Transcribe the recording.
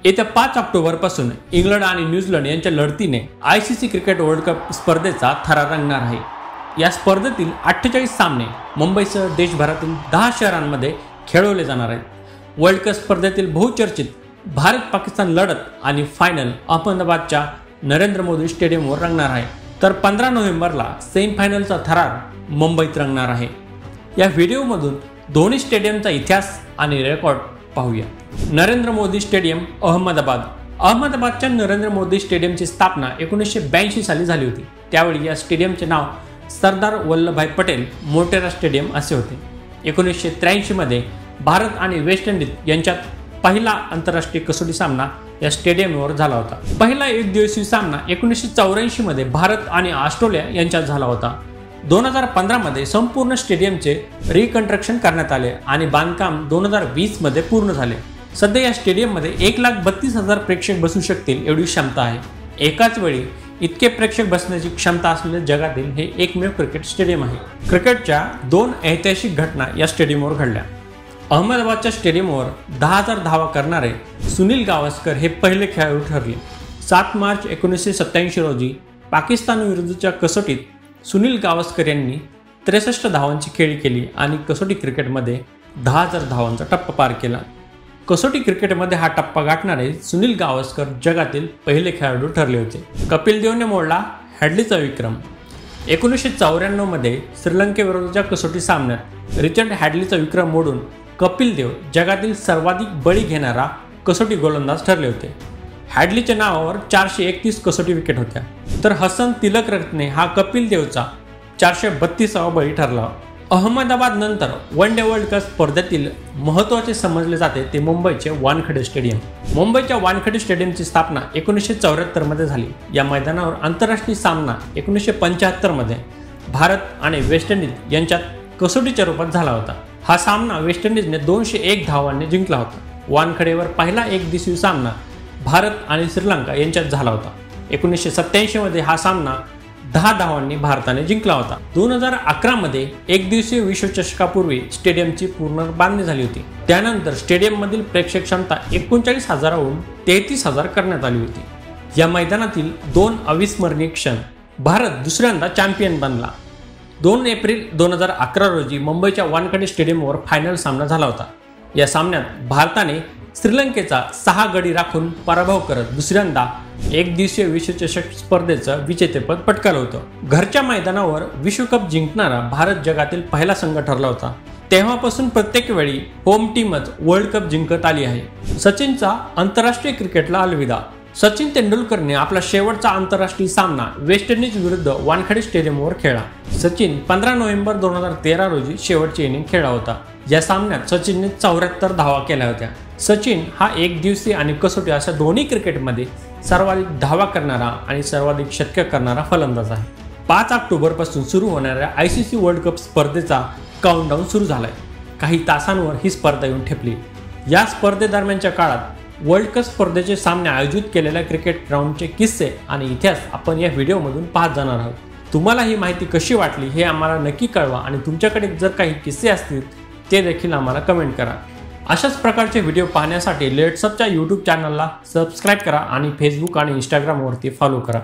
येत्या 5 ऑक्टोबरपासून इंग्लंड आणि न्यूझीलंड यांच्या लढतीने ICC क्रिकेट वर्ल्ड कप स्पर्धेचा थरा रंगणार आहे। या स्पर्धेतील 48 सामने मुंबईसह देशभरातील 10 शहरांमध्ये खेळवले जाणार आहेत। वर्ल्ड कप स्पर्धेतील बहुचर्चित भारत-पाकिस्तान लढत आणि फायनल अहमदाबादच्या नरेंद्र मोदी स्टेडियमवर रंगणार आहे, तर 15 नोव्हेंबरला सेमीफायनलचा थरार मुंबईत रंगणार आहे। या व्हिडिओमधून दोन्ही स्टेडियमचा इतिहास आणि रेकॉर्ड पाहूया। नरेंद्र मोदी स्टेडियम अहमदाबादच्या नरेंद्र मोदी स्टेडियमची स्थापना 1982 साली झाली होती। त्यावेळी या स्टेडियमचे नाव सरदार वल्लभभाई पटेल मोटेरा स्टेडियम असे होते। 1983 मध्ये भारत आणि वेस्ट इंडिज यांच्यात पहिला आंतरराष्ट्रीय कसोटी सामना या स्टेडियमवर झाला होता। पहिला एकदिवसीय सामना 1984 मध्ये भारत आणि ऑस्ट्रेलिया यांच्यात झाला होता। 2015 मध्ये संपूर्ण स्टेडियमचे रिकन्स्ट्रक्शन करण्यात आले आणि बांधकाम 2020 मध्ये पूर्ण झाले। सध्या या स्टेडियममध्ये 1,32,000 प्रेक्षक बसू शकतील एवढी क्षमता आहे। एकाच वेळी इतके प्रेक्षक बसण्याची क्षमता असलेले जगातील हे एकमेव क्रिकेट स्टेडियम आहे। क्रिकेटच्या 2 ऐतिहासिक घटना या स्टेडियमवर घडल्या। अहमदाबादच्या स्टेडियमवर 10,000 धावा करणारे सुनील गावस्कर हे पहिले खेळाडू ठरले। 7 मार्च 1987 रोजी पाकिस्तानविरुद्धच्या कसोटीत सुनील गावस्कर यांनी 63 धावांची खेळी केली आणि कसोटी क्रिकेटमध्ये 10,000 धावांचा टप्पा पार केला। कसोटी क्रिकेटमध्ये हा टप्पा गाठणारे सुनील गावस्कर जगातील पहिले खेळाडू ठरले होते। कपिल देवने मोडला हॅडलीचा विक्रम। 1994 मध्ये श्रीलंकेविरुद्धच्या कसोटी सामन्यात रिचर्ड हॅडलीचा विक्रम मोडून कपिल देव जगातील सर्वाधिक बळी घेणारा कसोटी गोलंदाज ठरले होते। हॅडलीच्या नावावर 431 कसोटी विकेट होत्या, तर हसन तिलकरत्ने हा कपिल देवचा 432वा बळी ठरला। अहमदाबाद नंतर वन डे वर्ल्ड कप स्पर्धेतील महत्त्वाचे समजले जाते ते मुंबईचे वानखेडे स्टेडियम। मुंबईच्या वानखेडे स्टेडियमची स्थापना 1974 मध्ये झाली। या मैदानावर आंतरराष्ट्रीय सामना 1975 मध्ये भारत आणि वेस्ट इंडिज यांच्यात कसोटीच्या रूपात झाला होता। हा सामना वेस्ट इंडिजने 201 धावांनी जिंकला होता। वानखेडेवर पहिला एकदिवसीय सामना भारत आणि श्रीलंका यांच्यात झाला होता। 1987 मध्ये हा सामना 10 धावांनी भारताने जिंकला होता। 2011 मध्ये एकदिवसीय विश्वचषकापूर्वी स्टेडियमची पूर्ण बांधणी झाली होती। त्यानंतर स्टेडियममधील प्रेक्षक क्षमता 39,000हून 33,000 करण्यात आली होती। या मैदानातील 2 अविस्मरणीय क्षण। भारत दुसऱ्यांदा चॅम्पियन बनला। 2 एप्रिल 2011 रोजी मुंबईच्या वानखेडे स्टेडियमवर फायनल सामना झाला होता। या सामन्यात भारताने श्रीलंकेचा 6 गडी राखून पराभव करत दुसऱ्यांदा एकदिवसीय विश्वचषक स्पर्धेचं विजेतेपद पटकावलं होतं। घरच्या मैदानावर विश्वकप जिंकणारा भारत जगातील पहिला संघ ठरला होता। तेव्हापासून प्रत्येक वेळी होम टीमच वर्ल्ड कप जिंकत आली आहे। सचिनचा आंतरराष्ट्रीय क्रिकेटला अलविदा। सचिन तेंडुलकरने आपला शेवटचा आंतरराष्ट्रीय सामना वेस्ट इंडिज विरुद्ध वानखेडे स्टेडियमवर खेळला। सचिन 15 नोव्हेंबर 2013 रोजी शेवटची इनिंग खेळला होता। या सामन्यात सचिनने 74 धावा केल्या होत्या। सचिन हा एकदिवसीय आणि कसोटी अशा दोन्ही क्रिकेटमध्ये सर्वाधिक धावा करणारा आणि सर्वाधिक शतके करणारा फलंदाज आहे। 5 ऑक्टोबरपासून सुरू होणाऱ्या ICC वर्ल्ड कप स्पर्धेचा काउंटडाऊन सुरू झालाय। काही तासांवर ही स्पर्धा येऊन ठेपली। या स्पर्धेदरम्यानच्या काळात वर्ल्ड कप स्पर्धेचे सामने आयोजित केलेल्या क्रिकेट ग्राउंडचे किस्से आणि इतिहास आपण या व्हिडिओमधून पाहत जाणार आहोत। तुम्हाला ही माहिती कशी वाटली हे आम्हाला नक्की कळवा आणि तुमच्याकडे जर काही किस्से असतील ते देखील आम्हाला कमेंट करा। अशाच प्रकारचे व्हिडिओ पाहण्यासाठी लेट्सअपच्या YouTube चॅनलला सबस्क्राईब करा आणि फेसबुक आणि इंस्टाग्रामवरती फॉलो करा।